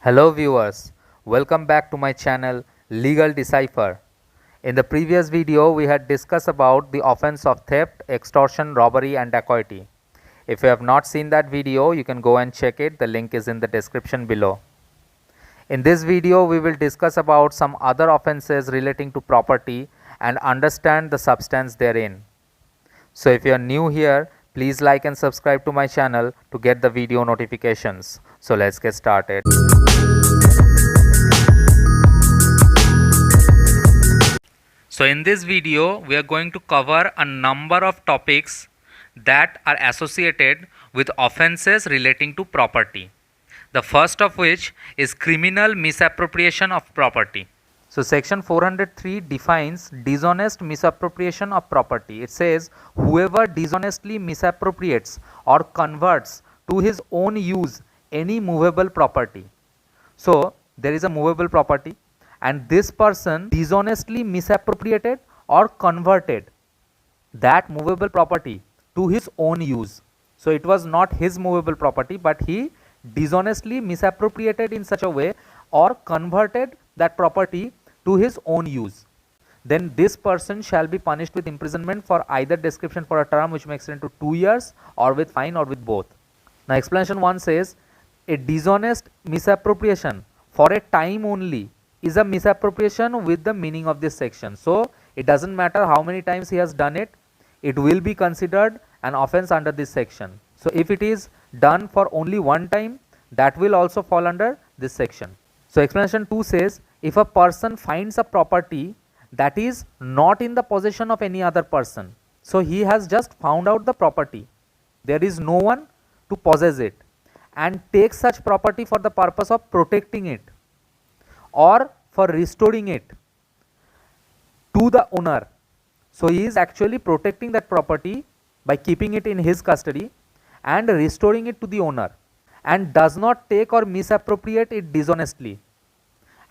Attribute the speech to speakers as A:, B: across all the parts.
A: Hello viewers, welcome back to my channel Legal Decipher. In the previous video we had discussed about the offense of theft, extortion, robbery and dacoity. If you have not seen that video, you can go and check it. The link is in the description below. In this video we will discuss about some other offenses relating to property and understand the substance therein. So if you are new here, please like and subscribe to my channel to get the video notifications. So let's get started. So in this video, we are going to cover a number of topics that are associated with offenses relating to property. The first of which is criminal misappropriation of property. So section 403 defines dishonest misappropriation of property. It says whoever dishonestly misappropriates or converts to his own use any movable property. So there is a movable property and this person dishonestly misappropriated or converted that movable property to his own use. So it was not his movable property, but he dishonestly misappropriated in such a way or converted that property to his own use. Then this person shall be punished with imprisonment for either description for a term which may extend to 2 years or with fine or with both. Now explanation 1 says a dishonest misappropriation for a time only is a misappropriation with the meaning of this section. So it doesn't matter how many times he has done it, it will be considered an offense under this section. So if it is done for only one time, that will also fall under this section. So explanation 2 says if a person finds a property that is not in the possession of any other person, so he has just found out the property, there is no one to possess it, and takes such property for the purpose of protecting it or for restoring it to the owner. So he is actually protecting that property by keeping it in his custody and restoring it to the owner, and does not take or misappropriate it dishonestly,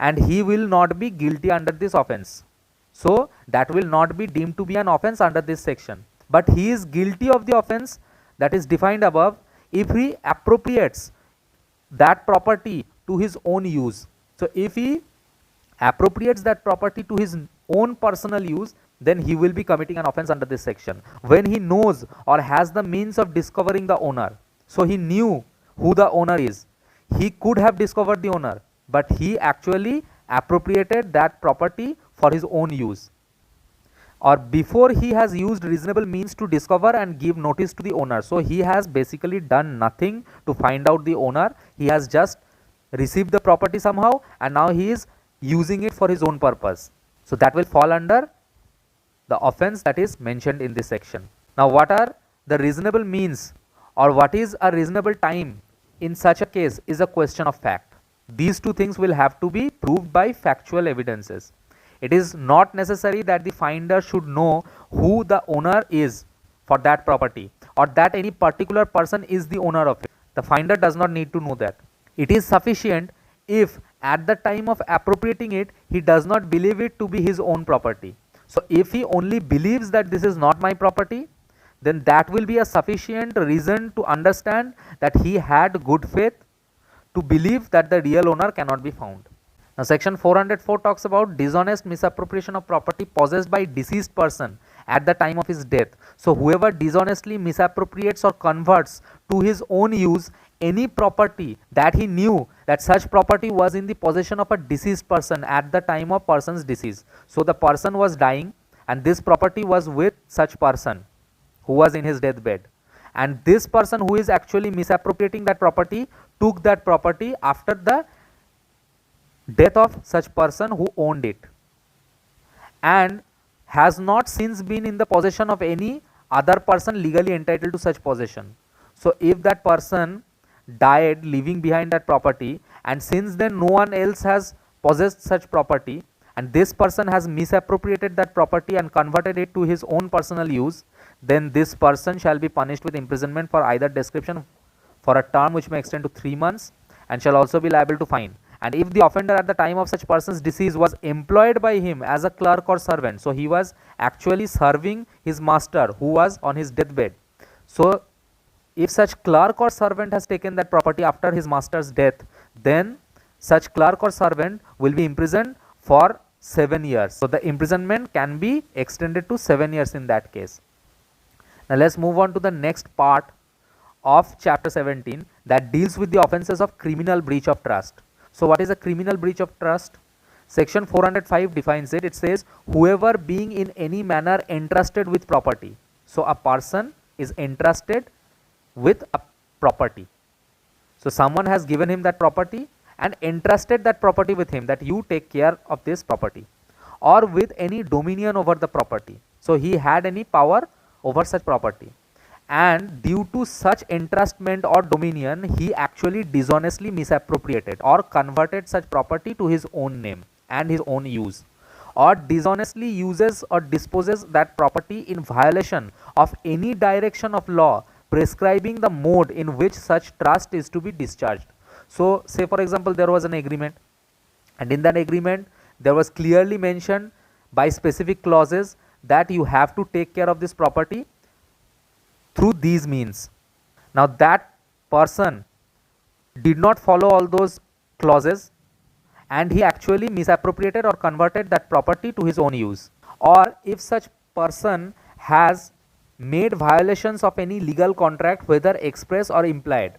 A: and he will not be guilty under this offense. So that will not be deemed to be an offense under this section, but he is guilty of the offense that is defined above if he appropriates that property to his own use. So if he appropriates that property to his own personal use, then he will be committing an offense under this section. When he knows or has the means of discovering the owner, so he knew who the owner is, he could have discovered the owner, but he actually appropriated that property for his own use, or before he has used reasonable means to discover and give notice to the owner. So he has basically done nothing to find out the owner, he has just received the property somehow and now he is using it for his own purpose. So that will fall under the offense that is mentioned in this section. Now what are the reasonable means or what is a reasonable time in such a case is a question of fact. These two things will have to be proved by factual evidences. It is not necessary that the finder should know who the owner is for that property or that any particular person is the owner of it. The finder does not need to know that. It is sufficient if at the time of appropriating it he does not believe it to be his own property. So if he only believes that this is not my property, then that will be a sufficient reason to understand that he had good faith to believe that the real owner cannot be found. Now section 404 talks about dishonest misappropriation of property possessed by deceased person at the time of his death. So whoever dishonestly misappropriates or converts to his own use any property that he knew that such property was in the possession of a deceased person at the time of person's decease. So the person was dying and this property was with such person who was in his deathbed, and this person who is actually misappropriating that property took that property after the death of such person who owned it and has not since been in the possession of any other person legally entitled to such possession. So if that person died leaving behind that property and since then no one else has possessed such property and this person has misappropriated that property and converted it to his own personal use, then this person shall be punished with imprisonment for either description for a term which may extend to 3 months and shall also be liable to fine. And if the offender at the time of such person's decease was employed by him as a clerk or servant, so he was actually serving his master who was on his deathbed, so if such clerk or servant has taken that property after his master's death, then such clerk or servant will be imprisoned for 7 years. So the imprisonment can be extended to 7 years in that case. Now let's move on to the next part of chapter 17 that deals with the offenses of criminal breach of trust. So what is a criminal breach of trust? Section 405 defines it. It says whoever being in any manner entrusted with property. So a person is entrusted with a property. So someone has given him that property and entrusted that property with him, that you take care of this property, or with any dominion over the property. So he had any power over such property, and due to such entrustment or dominion he actually dishonestly misappropriated or converted such property to his own name and his own use, or dishonestly uses or disposes that property in violation of any direction of law prescribing the mode in which such trust is to be discharged. So say for example there was an agreement, and in that agreement there was clearly mentioned by specific clauses that you have to take care of this property through these means. Now that person did not follow all those clauses and he actually misappropriated or converted that property to his own use, or if such person has made violations of any legal contract whether express or implied,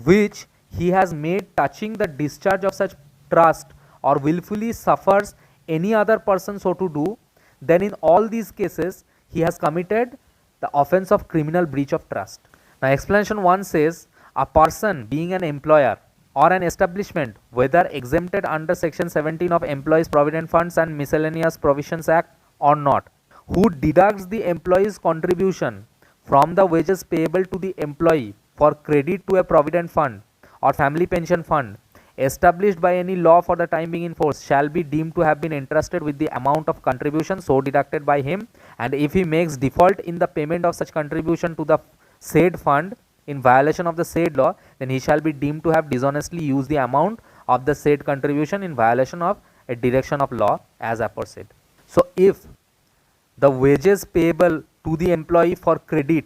A: which he has made touching the discharge of such trust, or willfully suffers any other person so to do, then in all these cases he has committed the offense of criminal breach of trust. Now explanation 1 says a person being an employer or an establishment whether exempted under section 17 of Employees Provident Funds and Miscellaneous Provisions Act or not, who deducts the employee's contribution from the wages payable to the employee for credit to a provident fund or family pension fund established by any law for the time being in force shall be deemed to have been entrusted with the amount of contribution so deducted by him, and if he makes default in the payment of such contribution to the said fund in violation of the said law, then he shall be deemed to have dishonestly used the amount of the said contribution in violation of a direction of law as aforesaid. So if the wages payable to the employee for credit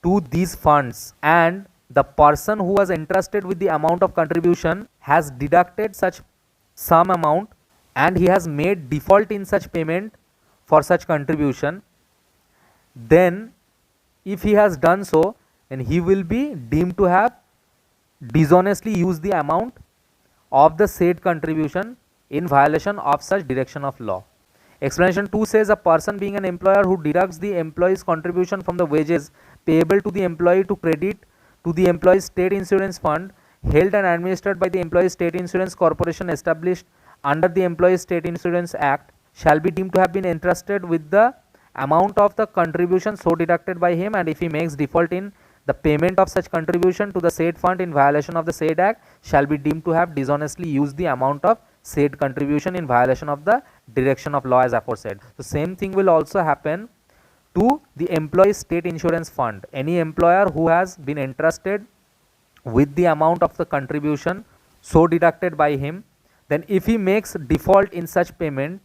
A: to these funds and the person who was entrusted with the amount of contribution has deducted such some amount and he has made default in such payment for such contribution, then if he has done so, then he will be deemed to have dishonestly used the amount of the said contribution in violation of such direction of law. Explanation 2 says a person being an employer who deducts the employee's contribution from the wages payable to the employee to credit to the employee's state insurance fund held and administered by the Employees State Insurance Corporation established under the Employees State Insurance Act shall be deemed to have been entrusted with the amount of the contribution so deducted by him, and if he makes default in the payment of such contribution to the said fund in violation of the said act shall be deemed to have dishonestly used the amount of said contribution in violation of the direction of law as aforesaid. So same thing will also happen to the Employees State Insurance Fund. Any employer who has been entrusted with the amount of the contribution so deducted by him, then if he makes default in such payment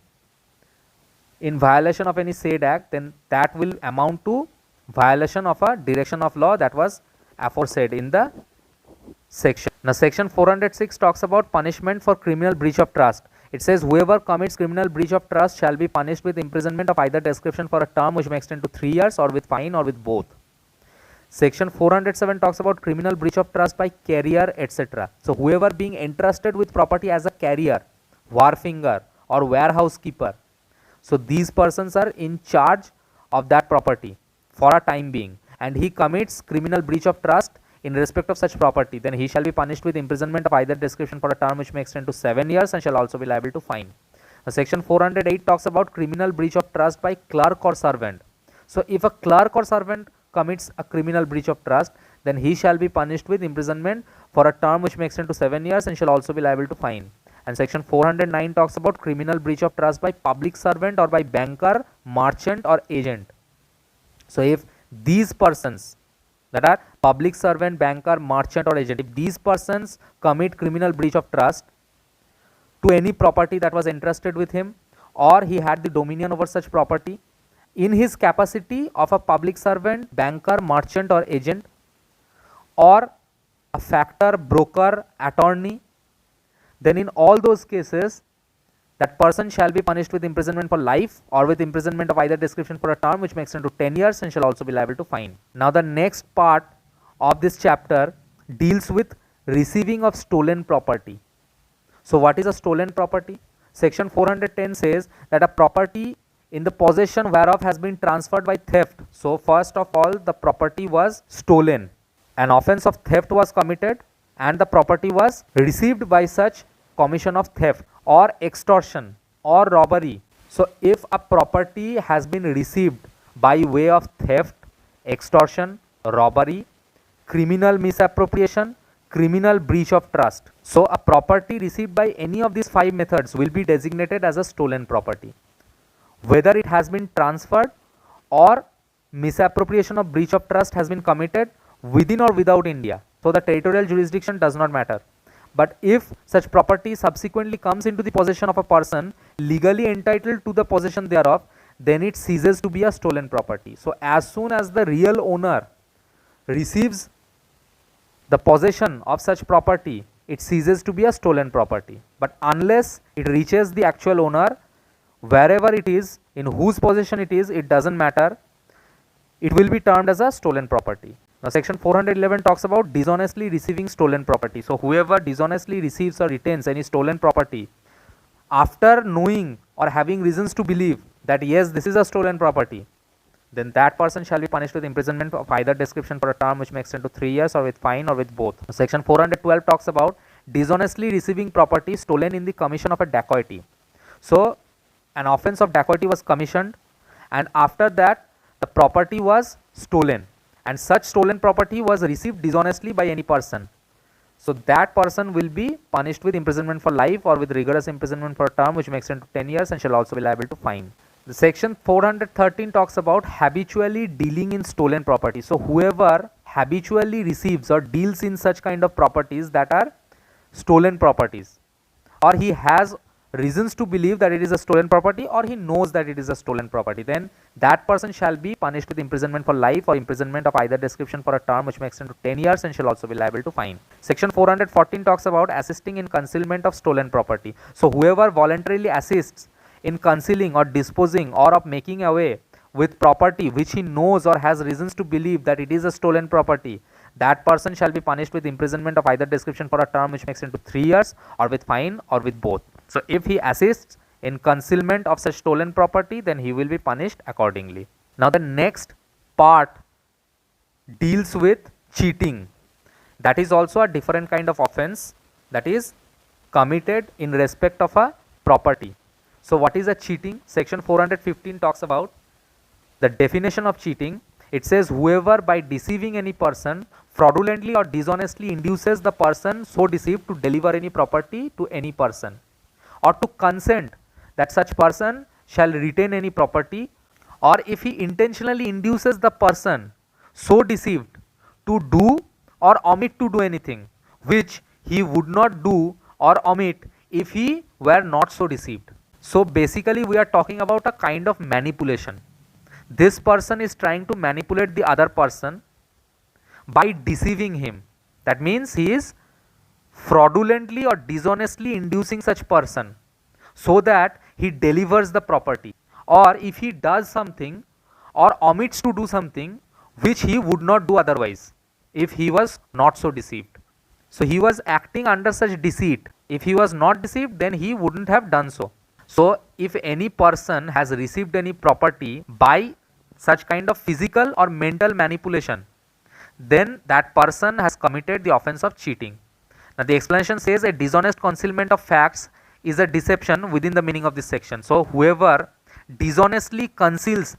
A: in violation of any said act, then that will amount to violation of a direction of law that was aforesaid in the section. Now section 406 talks about punishment for criminal breach of trust. It says whoever commits criminal breach of trust shall be punished with imprisonment of either description for a term which may extend to 3 years, or with fine, or with both. Section 407 talks about criminal breach of trust by carrier, etc. So whoever being entrusted with property as a carrier, wharfinger, or warehouse keeper, so these persons are in charge of that property for a time being, and he commits criminal breach of trust in respect of such property, then he shall be punished with imprisonment of either description for a term which may extend to 7 years and shall also be liable to fine. Now, section 408 talks about criminal breach of trust by clerk or servant. So if a clerk or servant commits a criminal breach of trust, then he shall be punished with imprisonment for a term which may extend to 7 years and shall also be liable to fine. And section 409 talks about criminal breach of trust by public servant or by banker, merchant, or agent. So if these persons, that are public servant, banker, merchant, or agent, if these persons commit criminal breach of trust to any property that was entrusted with him, or he had the dominion over such property in his capacity of a public servant, banker, merchant, or agent, or a factor, broker, attorney, then in all those cases that person shall be punished with imprisonment for life or with imprisonment of either description for a term which may extend to 10 years and shall also be liable to fine. Now the next part of this chapter deals with receiving of stolen property. So what is a stolen property? Section 410 says that a property in the possession whereof has been transferred by theft. So first of all, the property was stolen. An offense of theft was committed and the property was received by such commission of theft or extortion or robbery. So if a property has been received by way of theft, extortion, robbery, criminal misappropriation, criminal breach of trust. So a property received by any of these 5 methods will be designated as a stolen property. Whether it has been transferred or misappropriation or breach of trust has been committed within or without India. So the territorial jurisdiction does not matter. But if such property subsequently comes into the possession of a person legally entitled to the possession thereof, then it ceases to be a stolen property. So as soon as the real owner receives the possession of such property, it ceases to be a stolen property. But unless it reaches the actual owner, wherever it is, in whose possession it is, it doesn't matter, it will be termed as a stolen property. Now section 411 talks about dishonestly receiving stolen property. So whoever dishonestly receives or retains any stolen property after knowing or having reasons to believe that yes, this is a stolen property, then that person shall be punished with imprisonment of either description for a term which may extend to 3 years or with fine or with both. Section 412 talks about dishonestly receiving property stolen in the commission of a dacoity. So an offense of dacoity was commissioned and after that the property was stolen and such stolen property was received dishonestly by any person. So that person will be punished with imprisonment for life or with rigorous imprisonment for a term which may extend to 10 years and shall also be liable to fine. The section 413 talks about habitually dealing in stolen property. So whoever habitually receives or deals in such kind of properties that are stolen properties, or he has reasons to believe that it is a stolen property or he knows that it is a stolen property, then that person shall be punished with imprisonment for life or imprisonment of either description for a term which may extend to 10 years and shall also be liable to fine. Section 414 talks about assisting in concealment of stolen property. So whoever voluntarily assists in concealing or disposing or of making away with property which he knows or has reasons to believe that it is a stolen property, that person shall be punished with imprisonment of either description for a term which may extend to 3 years or with fine or with both. So if he assists in concealment of such stolen property, then he will be punished accordingly. Now the next part deals with cheating. That is also a different kind of offense that is committed in respect of a property. So what is a cheating? Section 415 talks about the definition of cheating. It says whoever by deceiving any person fraudulently or dishonestly induces the person so deceived to deliver any property to any person, or to consent that such person shall retain any property, or if he intentionally induces the person so deceived to do or omit to do anything which he would not do or omit if he were not so deceived. So basically we are talking about a kind of manipulation. This person is trying to manipulate the other person by deceiving him. That means he is fraudulently or dishonestly inducing such person so that he delivers the property, or if he does something or omits to do something which he would not do otherwise if he was not so deceived. So he was acting under such deceit. If he was not deceived, then he wouldn't have done so. So if any person has received any property by such kind of physical or mental manipulation, then that person has committed the offense of cheating. Now the explanation says a dishonest concealment of facts is a deception within the meaning of this section. So whoever dishonestly conceals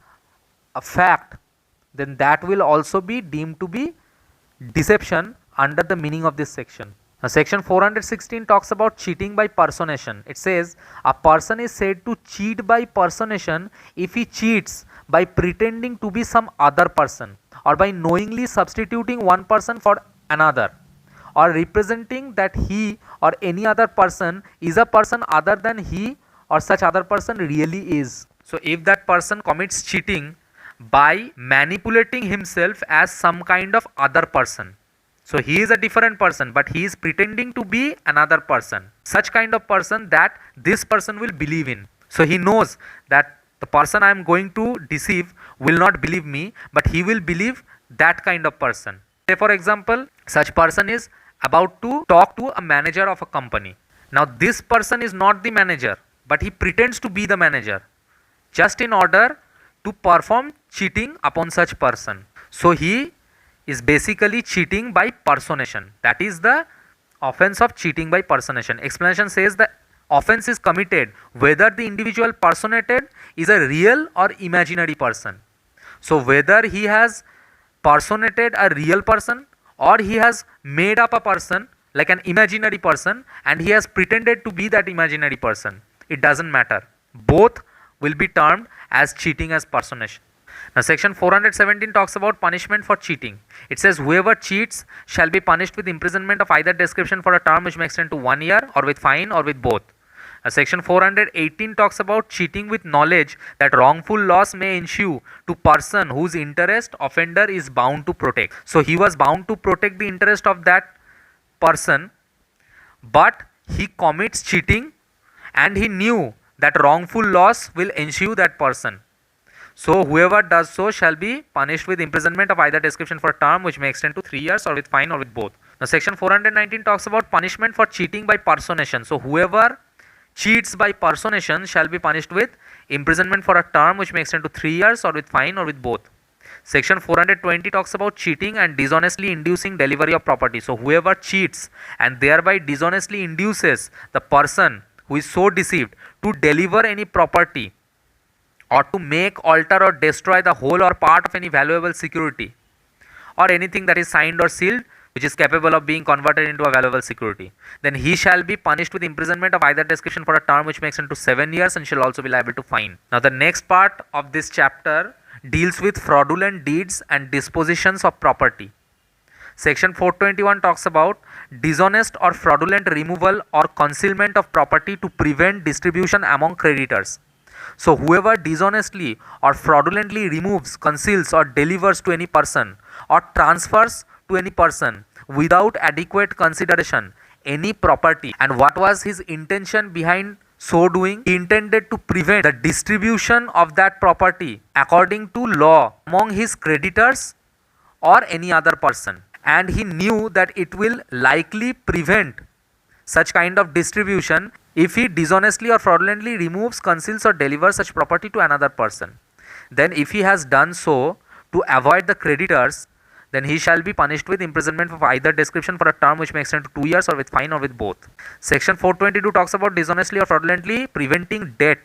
A: a fact, then that will also be deemed to be deception under the meaning of this section. Now section 416 talks about cheating by personation. It says a person is said to cheat by personation if he cheats by pretending to be some other person, or by knowingly substituting one person for another, or representing that he or any other person is a person other than he or such other person really is. So if that person commits cheating by manipulating himself as some kind of other person, So he is a different person, but he is pretending to be another person. Such kind of person that this person will believe in. So he knows that the person I am going to deceive will not believe me, but he will believe that kind of person. Say for example, such person is about to talk to a manager of a company. Now this person is not the manager, but he pretends to be the manager just in order to perform cheating upon such person. So he is basically cheating by personation. That is the offense of cheating by personation. Explanation says the offense is committed whether the individual personated is a real or imaginary person. So whether he has personated a real person or he has made up a person like an imaginary person and he has pretended to be that imaginary person, it doesn't matter. Both will be termed as cheating as personation. Now section 417 talks about punishment for cheating. It says whoever cheats shall be punished with imprisonment of either description for a term which may extend to 1 year or with fine or with both. Section 418 talks about cheating with knowledge that wrongful loss may ensue to person whose interest offender is bound to protect. So he was bound to protect the interest of that person, but he commits cheating and he knew that wrongful loss will ensue that person. So whoever does so shall be punished with imprisonment of either description for a term which may extend to 3 years or with fine or with both. Now section 419 talks about punishment for cheating by personation. So whoever cheats by personation shall be punished with imprisonment for a term which may extend to 3 years or with fine or with both. Section 420 talks about cheating and dishonestly inducing delivery of property. So whoever cheats and thereby dishonestly induces the person who is so deceived to deliver any property or to make, alter or destroy the whole or part of any valuable security or anything that is signed or sealed which is capable of being converted into a valuable security, then he shall be punished with imprisonment of either description for a term which may extend to 7 years and shall also be liable to fine. Now the next part of this chapter deals with fraudulent deeds and dispositions of property. Section 421 talks about dishonest or fraudulent removal or concealment of property to prevent distribution among creditors. So whoever dishonestly or fraudulently removes, conceals or delivers to any person or transfers to any person without adequate consideration any property, and what was his intention behind so doing? He intended to prevent the distribution of that property according to law among his creditors or any other person, and he knew that it will likely prevent such kind of distribution if he dishonestly or fraudulently removes, conceals or delivers such property to another person. Then if he has done so to avoid the creditors, then he shall be punished with imprisonment of either description for a term which may extend to 2 years or with fine or with both. Section 422 talks about dishonestly or fraudulently preventing debt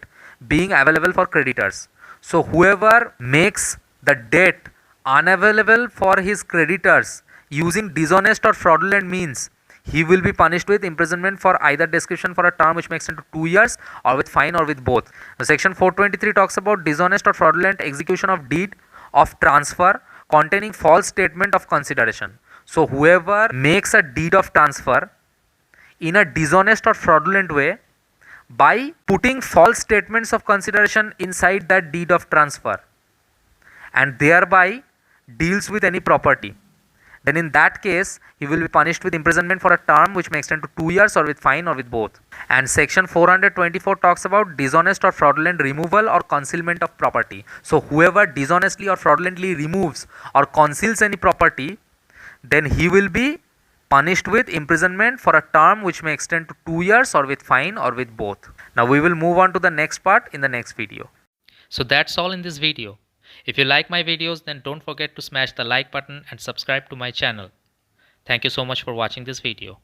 A: being available for creditors. So whoever makes the debt unavailable for his creditors using dishonest or fraudulent means, he will be punished with imprisonment for either description for a term which may extend to 2 years or with fine or with both. The section 423 talks about dishonest or fraudulent execution of deed of transfer containing false statement of consideration. So whoever makes a deed of transfer in a dishonest or fraudulent way by putting false statements of consideration inside that deed of transfer and thereby deals with any property, then in that case he will be punished with imprisonment for a term which may extend to 2 years or with fine or with both. And section 424 talks about dishonest or fraudulent removal or concealment of property. So whoever dishonestly or fraudulently removes or conceals any property, then he will be punished with imprisonment for a term which may extend to 2 years or with fine or with both. Now we will move on to the next part in the next video. So that's all in this video. If you like my videos, then don't forget to smash the like button and subscribe to my channel. Thank you so much for watching this video.